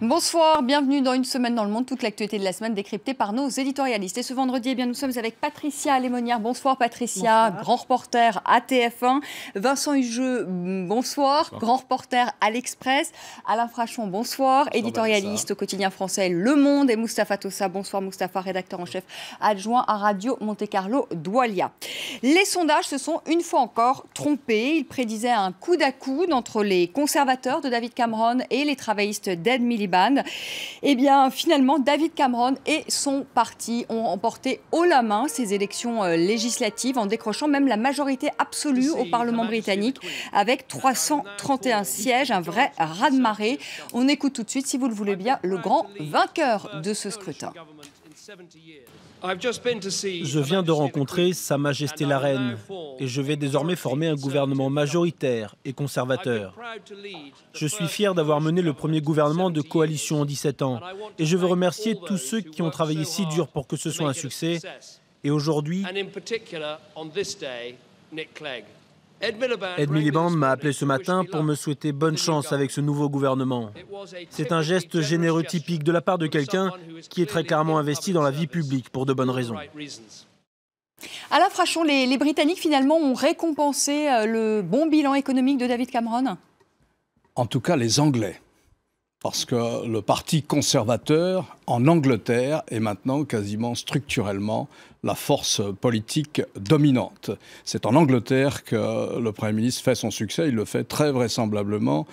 Bonsoir, bienvenue dans Une semaine dans le monde, toute l'actualité de la semaine décryptée par nos éditorialistes. Et ce vendredi, nous sommes avec Patricia Lémonière. Bonsoir Patricia, bonsoir. Grand reporter à TF1. Vincent Hugeux, bonsoir, grand reporter à l'Express. Alain Frachon, bonsoir, éditorialiste au quotidien français Le Monde. Et Mustapha Tossa, bonsoir Mustapha, rédacteur en chef adjoint à Radio Monte-Carlo Doualia. Les sondages se sont une fois encore trompés. Ils prédisaient un coude à coude entre les conservateurs de David Cameron et les travaillistes d'Ed Miliband. Eh bien, finalement, David Cameron et son parti ont emporté haut la main ces élections législatives en décrochant même la majorité absolue au Parlement britannique avec 331 sièges, un vrai raz-de-marée. On écoute tout de suite, si vous le voulez bien, le grand vainqueur de ce scrutin. Je viens de rencontrer Sa Majesté la Reine et je vais désormais former un gouvernement majoritaire et conservateur. Je suis fier d'avoir mené le premier gouvernement de coalition en 17 ans et je veux remercier tous ceux qui ont travaillé si dur pour que ce soit un succès. Et aujourd'hui, Ed Miliband m'a appelé ce matin pour me souhaiter bonne chance avec ce nouveau gouvernement. C'est un geste généreux typique de la part de quelqu'un qui est très clairement investi dans la vie publique pour de bonnes raisons. Alain Frachon, les Britanniques finalement ont récompensé le bon bilan économique de David Cameron? En tout cas, les Anglais. Parce que le parti conservateur en Angleterre est maintenant quasiment structurellement la force politique dominante. C'est en Angleterre que le Premier ministre fait son succès. Il le fait très vraisemblablement,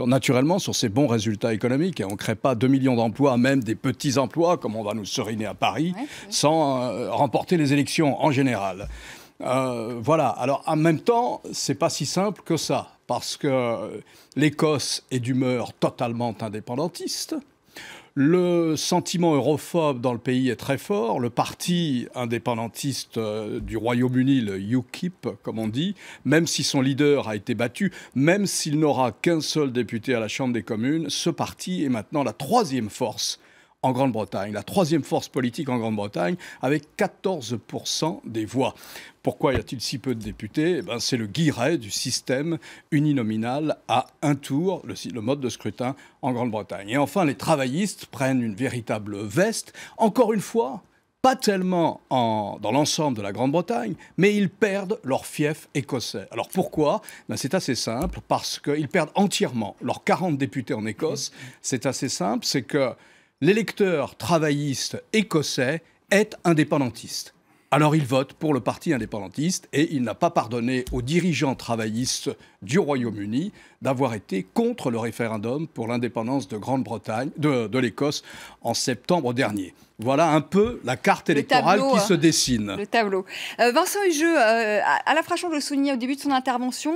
naturellement, sur ses bons résultats économiques. Et on ne crée pas 2 millions d'emplois, même des petits emplois, comme on va nous seriner à Paris, sans remporter les élections en général. Voilà. Alors, en même temps, c'est pas si simple que ça. Parce que l'Écosse est d'humeur totalement indépendantiste. Le sentiment europhobe dans le pays est très fort. Le parti indépendantiste du Royaume-Uni, le UKIP, comme on dit, même si son leader a été battu, même s'il n'aura qu'un seul député à la Chambre des communes, ce parti est maintenant la troisième force en Grande-Bretagne, la troisième force politique en Grande-Bretagne, avec 14% des voix. Pourquoi y a-t-il si peu de députés? C'est le guirret du système uninominal à un tour, le mode de scrutin en Grande-Bretagne. Et enfin, les travaillistes prennent une véritable veste, encore une fois, pas tellement dans l'ensemble de la Grande-Bretagne, mais ils perdent leur fief écossais. Alors pourquoi? C'est assez simple, parce qu'ils perdent entièrement leurs 40 députés en Écosse. C'est assez simple, c'est que l'électeur travailliste écossais est indépendantiste. Alors il vote pour le parti indépendantiste et il n'a pas pardonné aux dirigeants travaillistes du Royaume-Uni d'avoir été contre le référendum pour l'indépendance de Grande-Bretagne, de l'Écosse en septembre dernier. Voilà un peu la carte électorale qui se dessine. Le tableau. Vincent Hugeux, Alain Frachon le soulignait au début de son intervention.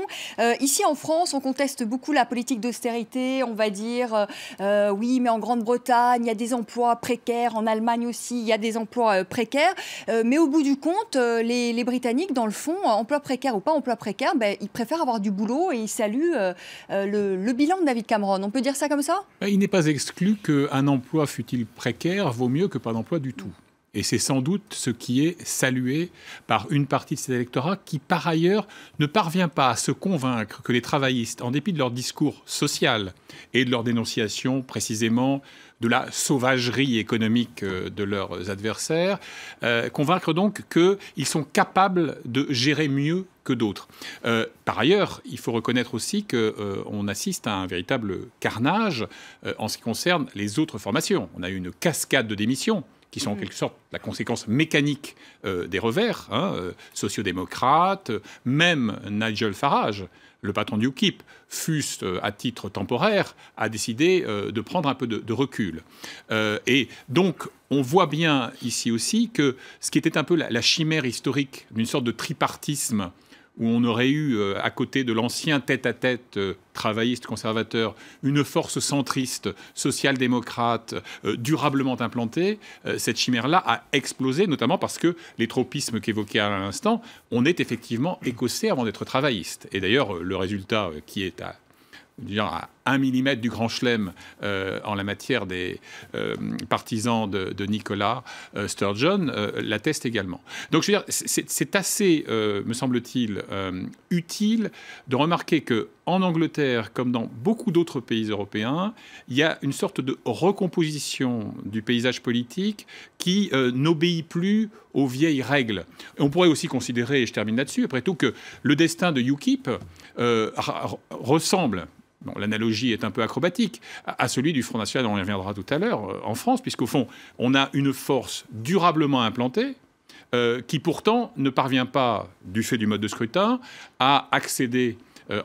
Ici en France, on conteste beaucoup la politique d'austérité. On va dire, oui, mais en Grande-Bretagne, il y a des emplois précaires. En Allemagne aussi, il y a des emplois précaires. Mais au bout du compte, les Britanniques, dans le fond, emploi précaire ou pas emploi précaire, ils préfèrent avoir du boulot et ils saluent le bilan de David Cameron. On peut dire ça comme ça? Il n'est pas exclu qu'un emploi, fût-il précaire, vaut mieux que pas d'emploi du tout. Et c'est sans doute ce qui est salué par une partie de cet électorat qui, par ailleurs, ne parvient pas à se convaincre que les travaillistes, en dépit de leur discours social et de leur dénonciation précisément de la sauvagerie économique de leurs adversaires, convaincre donc qu'ils sont capables de gérer mieux que d'autres. Par ailleurs, il faut reconnaître aussi qu'on assiste à un véritable carnage en ce qui concerne les autres formations. On a eu une cascade de démissions qui sont en quelque sorte la conséquence mécanique des revers, sociodémocrates, même Nigel Farage, le patron du UKIP, fût-ce à titre temporaire, a décidé de prendre un peu de recul. Et donc, on voit bien ici aussi que ce qui était un peu la chimère historique d'une sorte de tripartisme où on aurait eu, à côté de l'ancien tête-à-tête travailliste conservateur, une force centriste, social-démocrate, durablement implantée, cette chimère-là a explosé, notamment parce que les tropismes qu'évoquait à l'instant, on est effectivement écossais avant d'être travailliste. Et d'ailleurs, le résultat qui est 1 millimètre du grand chelem en la matière des partisans de Nicolas Sturgeon l'atteste également. Donc je veux dire, c'est assez, me semble-t-il, utile de remarquer qu'en Angleterre, comme dans beaucoup d'autres pays européens, il y a une sorte de recomposition du paysage politique qui n'obéit plus aux vieilles règles. Et on pourrait aussi considérer, et je termine là-dessus, après tout, que le destin de UKIP ressemble, bon, l'analogie est un peu acrobatique, à celui du Front National, on y reviendra tout à l'heure, en France, puisqu'au fond, on a une force durablement implantée, qui pourtant ne parvient pas, du fait du mode de scrutin, à accéder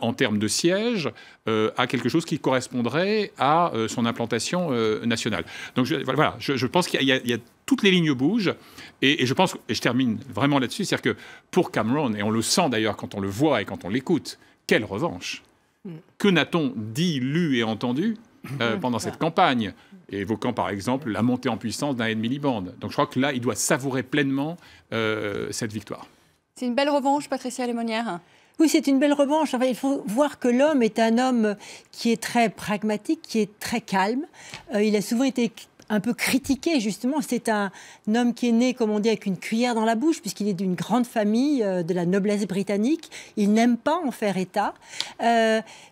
en termes de sièges à quelque chose qui correspondrait à son implantation nationale. Donc voilà, je pense qu'il y a toutes les lignes bougent, et je pense, et je termine vraiment là-dessus, c'est-à-dire que pour Cameron, et on le sent d'ailleurs quand on le voit et quand on l'écoute, quelle revanche! Que n'a-t-on dit, lu et entendu pendant cette campagne, évoquant par exemple la montée en puissance d'un Ed Miliband. Donc je crois que là, il doit savourer pleinement cette victoire. C'est une belle revanche, Patricia Lémonière. Oui, c'est une belle revanche. Enfin, il faut voir que l'homme est un homme qui est très pragmatique, qui est très calme. Il a souvent été un peu critiqué, justement. C'est un homme qui est né, comme on dit, avec une cuillère dans la bouche, puisqu'il est d'une grande famille de la noblesse britannique. Il n'aime pas en faire état.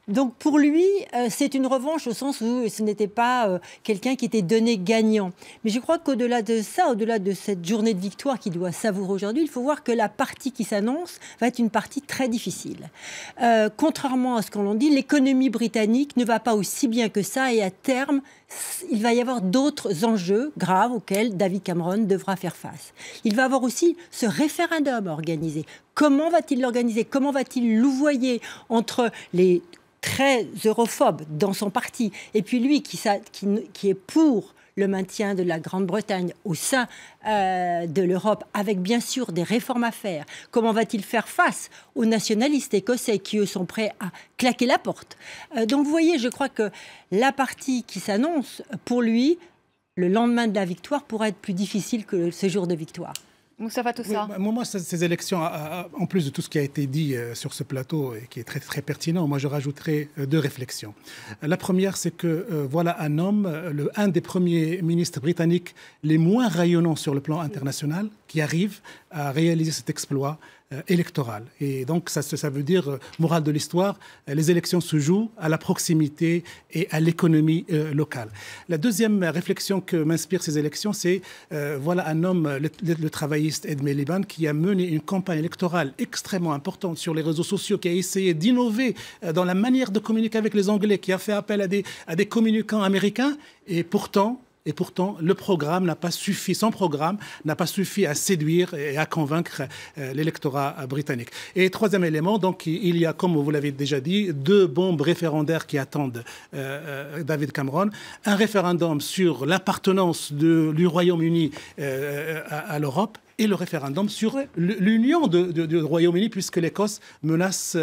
Donc, pour lui, c'est une revanche au sens où ce n'était pas quelqu'un qui était donné gagnant. Mais je crois qu'au-delà de ça, au-delà de cette journée de victoire qu'il doit savourer aujourd'hui, il faut voir que la partie qui s'annonce va être une partie très difficile. Contrairement à ce qu'on dit, l'économie britannique ne va pas aussi bien que ça, et à terme, il va y avoir d'autres enjeux graves auxquels David Cameron devra faire face. Il va avoir aussi ce référendum à organiser. Comment va-t-il l'organiser? Comment va-t-il louvoyer entre les très europhobes dans son parti et puis lui qui est pour le maintien de la Grande-Bretagne au sein de l'Europe, avec bien sûr des réformes à faire? Comment va-t-il faire face aux nationalistes écossais qui, eux, sont prêts à claquer la porte? Donc vous voyez, je crois que la partie qui s'annonce, pour lui, le lendemain de la victoire, pourrait être plus difficile que ce jour de victoire. Moustapha Toussa. Oui, moi, ces élections, en plus de tout ce qui a été dit sur ce plateau et qui est très, très pertinent, moi, je rajouterai 2 réflexions. La première, c'est que voilà un homme, un des premiers ministres britanniques les moins rayonnants sur le plan international, qui arrive à réaliser cet exploit électoral. Et donc, ça veut dire, morale de l'histoire, les élections se jouent à la proximité et à l'économie locale. La deuxième réflexion que m'inspirent ces élections, c'est, voilà un homme, le travailliste Ed Miliband, qui a mené une campagne électorale extrêmement importante sur les réseaux sociaux, qui a essayé d'innover dans la manière de communiquer avec les Anglais, qui a fait appel à des communicants américains, et pourtant, le programme n'a pas suffi, son programme n'a pas suffi à séduire et à convaincre l'électorat britannique. Et troisième élément, donc, il y a, comme vous l'avez déjà dit, 2 bombes référendaires qui attendent David Cameron. Un référendum sur l'appartenance du Royaume-Uni à l'Europe, et le référendum sur l'union du Royaume-Uni, puisque l'Écosse menace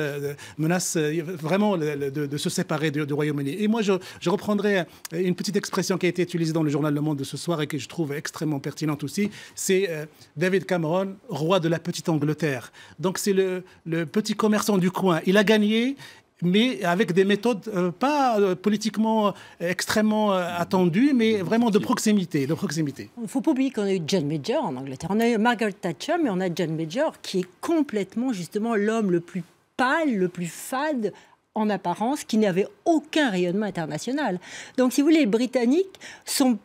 vraiment de se séparer du Royaume-Uni. Et moi, je reprendrai une petite expression qui a été utilisée dans le journal Le Monde de ce soir et que je trouve extrêmement pertinente aussi. C'est David Cameron, roi de la petite Angleterre. Donc c'est le petit commerçant du coin. Il a gagné, mais avec des méthodes pas politiquement extrêmement attendues, mais vraiment de proximité. Il ne faut pas oublier qu'on a eu John Major en Angleterre. On a eu Margaret Thatcher, mais on a John Major qui est complètement, justement, l'homme le plus pâle, le plus fade en apparence, qui n'avait aucun rayonnement international. Donc, si vous voulez, les Britanniques sont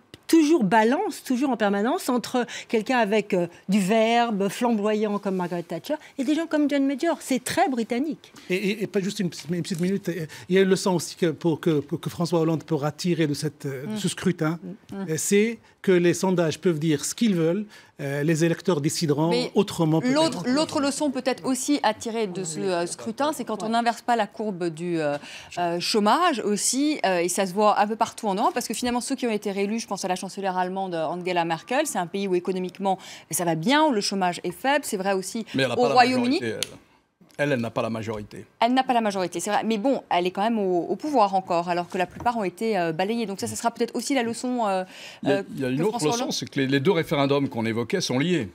balance toujours en permanence entre quelqu'un avec du verbe flamboyant comme Margaret Thatcher et des gens comme John Major. C'est très britannique. Et pas juste une petite minute, il y a une leçon aussi que François Hollande pourra tirer de ce scrutin, c'est que les sondages peuvent dire ce qu'ils veulent, les électeurs décideront autrement. L'autre leçon peut-être aussi à tirer de ce scrutin, c'est quand on n'inverse pas la courbe du chômage aussi, et ça se voit un peu partout en Europe, parce que finalement ceux qui ont été réélus, je pense à la chancelière allemande Angela Merkel, c'est un pays où économiquement ça va bien, où le chômage est faible, c'est vrai aussi au Royaume-Uni. Elle n'a pas la majorité. Elle n'a pas la majorité, c'est vrai. Mais bon, elle est quand même au pouvoir encore, alors que la plupart ont été balayés. Donc ça sera peut-être aussi la leçon. Il y a une autre leçon, c'est que les 2 référendums qu'on évoquait sont liés.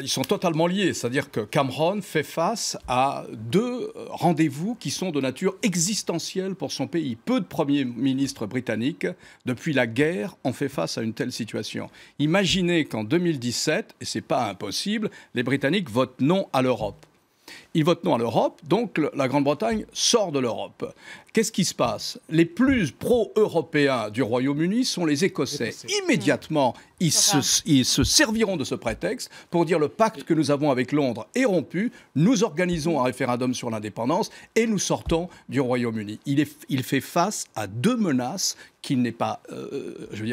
Ils sont totalement liés, c'est-à-dire que Cameron fait face à deux rendez-vous qui sont de nature existentielle pour son pays. Peu de premiers ministres britanniques, depuis la guerre, ont fait face à une telle situation. Imaginez qu'en 2017, et c'est pas impossible, les Britanniques votent non à l'Europe. Ils votent non à l'Europe, donc la Grande-Bretagne sort de l'Europe. Qu'est-ce qui se passe? Les plus pro-européens du Royaume-Uni sont les Écossais. Immédiatement, ils se serviront de ce prétexte pour dire le pacte que nous avons avec Londres est rompu, nous organisons un référendum sur l'indépendance et nous sortons du Royaume-Uni. Il fait face à deux menaces qu'il n'est pas,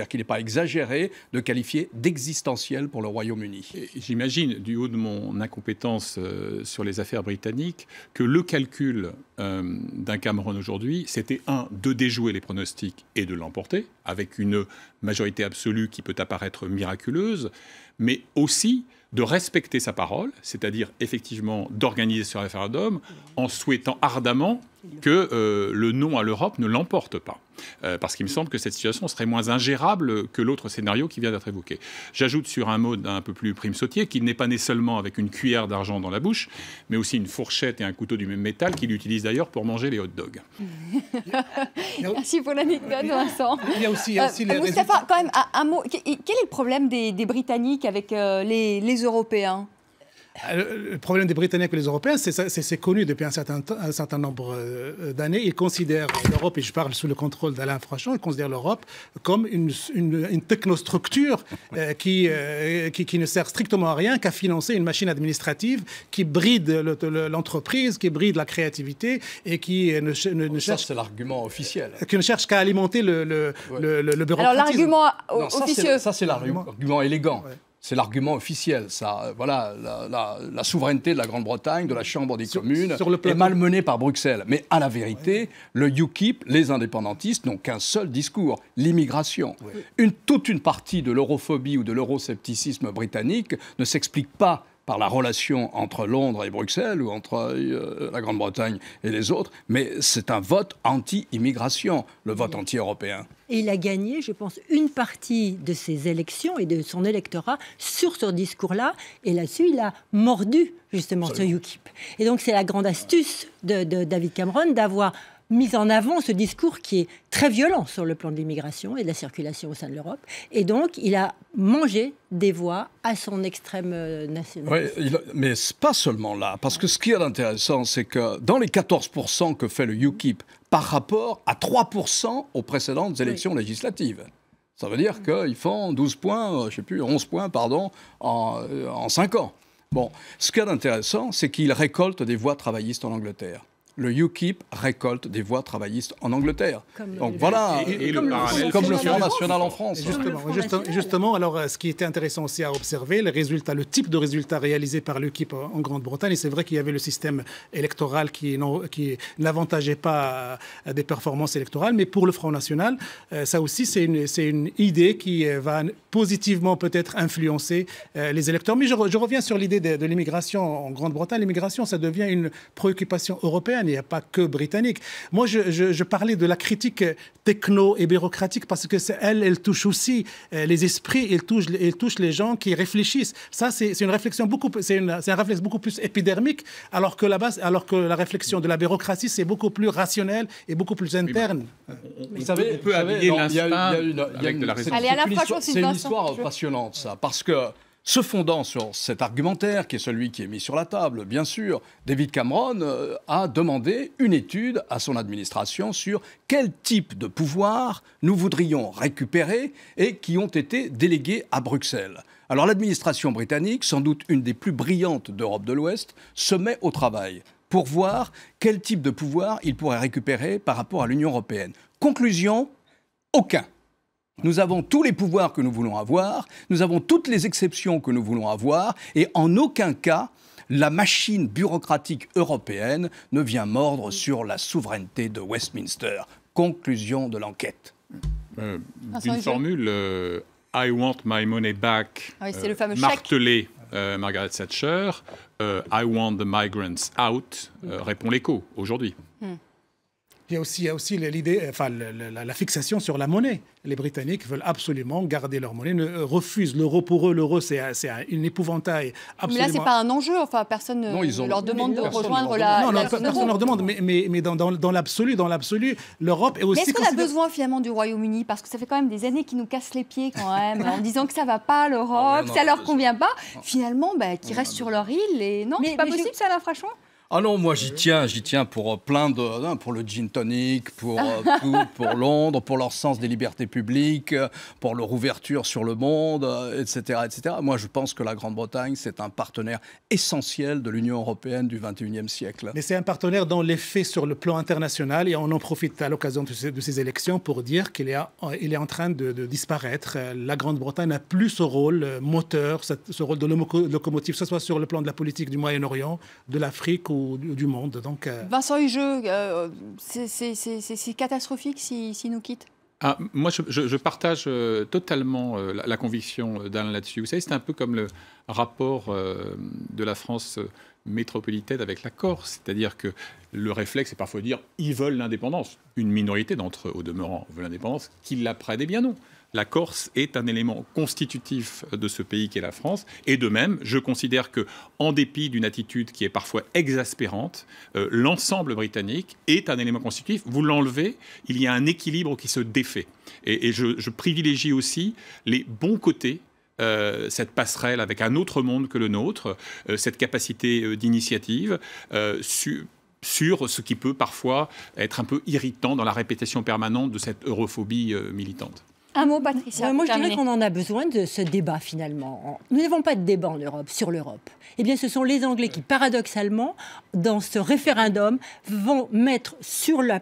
qu'il n'est pas exagéré de qualifier d'existentielles pour le Royaume-Uni. J'imagine, du haut de mon incompétence sur les affaires britanniques, que le calcul d'un Cameron aujourd'hui, c'était de déjouer les pronostics et de l'emporter, avec une majorité absolue qui peut apparaître miraculeuse, mais aussi de respecter sa parole, c'est-à-dire effectivement d'organiser ce référendum en souhaitant ardemment que le non à l'Europe ne l'emporte pas. Parce qu'il me semble que cette situation serait moins ingérable que l'autre scénario qui vient d'être évoqué. J'ajoute sur un mot un peu plus prime-sautier qu'il n'est pas né seulement avec une cuillère d'argent dans la bouche, mais aussi une fourchette et un couteau du même métal qu'il utilise d'ailleurs pour manger les hot-dogs. Merci pour l'anecdote, Vincent. Il y a aussi les Moustapha, quand même, un mot. Quel est le problème des Britanniques avec les Européens? Le problème des Britanniques et les Européens, c'est connu depuis un certain nombre d'années. Ils considèrent l'Europe, et je parle sous le contrôle d'Alain Frachon, ils considèrent l'Europe comme une technostructure qui ne sert strictement à rien qu'à financer une machine administrative qui bride l'entreprise, qui bride la créativité et qui ne cherche... Ça, c'est l'argument officiel. Qui ne cherche qu'à alimenter le bureaucratisme. Alors l'argument officieux... Ça, c'est l'argument élégant. Ouais. C'est l'argument officiel, ça. Voilà, la souveraineté de la Grande-Bretagne, de la Chambre des communes, est malmenée par Bruxelles. Mais à la vérité, le UKIP, les indépendantistes, n'ont qu'un seul discours, l'immigration. Toute une partie de l'europhobie ou de l'euroscepticisme britannique ne s'explique pas par la relation entre Londres et Bruxelles ou entre la Grande-Bretagne et les autres, mais c'est un vote anti-immigration, le vote anti-européen. Et il a gagné, je pense, une partie de ses élections et de son électorat sur ce discours-là. Et là-dessus, il a mordu justement ce UKIP. Et donc, c'est la grande astuce de David Cameron d'avoir mis en avant ce discours qui est très violent sur le plan de l'immigration et de la circulation au sein de l'Europe. Et donc, il a mangé des voix à son extrême national. Oui, mais pas seulement là. Parce que ce qui est intéressant, c'est que dans les 14% que fait le UKIP par rapport à 3% aux précédentes élections législatives, ça veut dire qu'ils font 11 points, en 5 ans. Bon, ce qui est intéressant, c'est qu'ils récoltent des voix travaillistes en Angleterre. Le UKIP récolte des voix travaillistes en Angleterre. Donc voilà, comme le Front National en France. Justement, alors ce qui était intéressant aussi à observer, le type de résultats réalisés par l'UKIP en Grande-Bretagne, et c'est vrai qu'il y avait le système électoral qui n'avantageait pas des performances électorales, mais pour le Front National, ça aussi c'est une idée qui va positivement peut-être influencer les électeurs. Mais je reviens sur l'idée de l'immigration en Grande-Bretagne. L'immigration, ça devient une préoccupation européenne. Il n'y a pas que britannique. Moi, je parlais de la critique techno et bureaucratique parce que elle touche aussi les esprits, elle touche les gens qui réfléchissent. Ça, c'est un réflexe beaucoup plus épidermique, alors que la réflexion de la bureaucratie, c'est beaucoup plus rationnel et beaucoup plus interne. Vous savez, on peut habiller l'instinct avec de la raison. C'est une histoire passionnante, ça, parce que se fondant sur cet argumentaire, qui est celui qui est mis sur la table, bien sûr, David Cameron a demandé une étude à son administration sur quel type de pouvoir nous voudrions récupérer et qui ont été délégués à Bruxelles. Alors l'administration britannique, sans doute une des plus brillantes d'Europe de l'Ouest, se met au travail pour voir quel type de pouvoir il pourrait récupérer par rapport à l'Union européenne. Conclusion, aucun. Nous avons tous les pouvoirs que nous voulons avoir, nous avons toutes les exceptions que nous voulons avoir, et en aucun cas, la machine bureaucratique européenne ne vient mordre sur la souveraineté de Westminster. Conclusion de l'enquête. D'une formule I want my money back, c'est le fameux martelé Margaret Thatcher, I want the migrants out, répond l'écho aujourd'hui. Il y a aussi l'idée, enfin, la fixation sur la monnaie. Les Britanniques veulent absolument garder leur monnaie, refusent l'euro. Pour eux, l'euro, c'est une épouvantail absolument... Mais là, ce n'est pas un enjeu. Enfin, personne ne leur demande de rejoindre la Non, personne ne leur demande. Mais dans l'absolu, l'Europe est aussi... Mais est-ce qu'on a besoin finalement du Royaume-Uni? Parce que ça fait quand même des années qu'ils nous cassent les pieds quand même, en disant que ça ne va pas, l'Europe, que ça ne leur convient pas. Finalement, qu'ils restent sur leur île. Et non, c'est pas possible, ça, Alain Frachon? Ah non, moi j'y tiens pour plein de... pour le gin tonic, pour Londres, pour leur sens des libertés publiques, pour leur ouverture sur le monde, etc., etc. Moi je pense que la Grande-Bretagne, c'est un partenaire essentiel de l'Union européenne du XXIe siècle. Mais c'est un partenaire dans les faits sur le plan international et on en profite à l'occasion de ces élections pour dire qu'il est en train de disparaître. La Grande-Bretagne n'a plus ce rôle moteur, ce rôle de locomotive, que ce soit sur le plan de la politique du Moyen-Orient, de l'Afrique ou du monde. Donc, Vincent Hugeux, c'est catastrophique s'il nous quitte. Moi, je partage totalement la conviction d'Alain là-dessus. Vous savez, c'est un peu comme le rapport de la France métropolitaine avec la Corse. C'est-à-dire que le réflexe, c'est parfois de dire ils veulent l'indépendance. Une minorité d'entre eux, au demeurant, veulent l'indépendance. Qu'ils la prennent, eh bien non. La Corse est un élément constitutif de ce pays qu'est la France. Et de même, je considère que, en dépit d'une attitude qui est parfois exaspérante, l'ensemble britannique est un élément constitutif. Vous l'enlevez, il y a un équilibre qui se défait. Et je privilégie aussi les bons côtés, cette passerelle avec un autre monde que le nôtre, cette capacité d'initiative sur ce qui peut parfois être un peu irritant dans la répétition permanente de cette europhobie militante. Un mot, Patricia. Moi, je dirais qu'on en a besoin de ce débat, finalement. Nous n'avons pas de débat en Europe sur l'Europe. Eh bien, ce sont les Anglais qui, paradoxalement, dans ce référendum, vont mettre sur la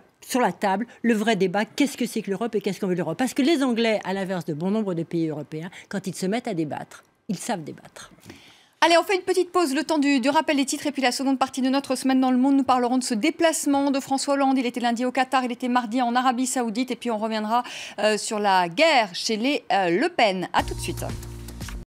table le vrai débat. Qu'est-ce que c'est que l'Europe et qu'est-ce qu'on veut de l'Europe? Parce que les Anglais, à l'inverse de bon nombre de pays européens, quand ils se mettent à débattre, ils savent débattre. Allez, on fait une petite pause, le temps du rappel des titres. Et puis la seconde partie de notre semaine dans le monde, nous parlerons de ce déplacement de François Hollande. Il était lundi au Qatar, il était mardi en Arabie Saoudite. Et puis on reviendra sur la guerre chez les Le Pen. A tout de suite.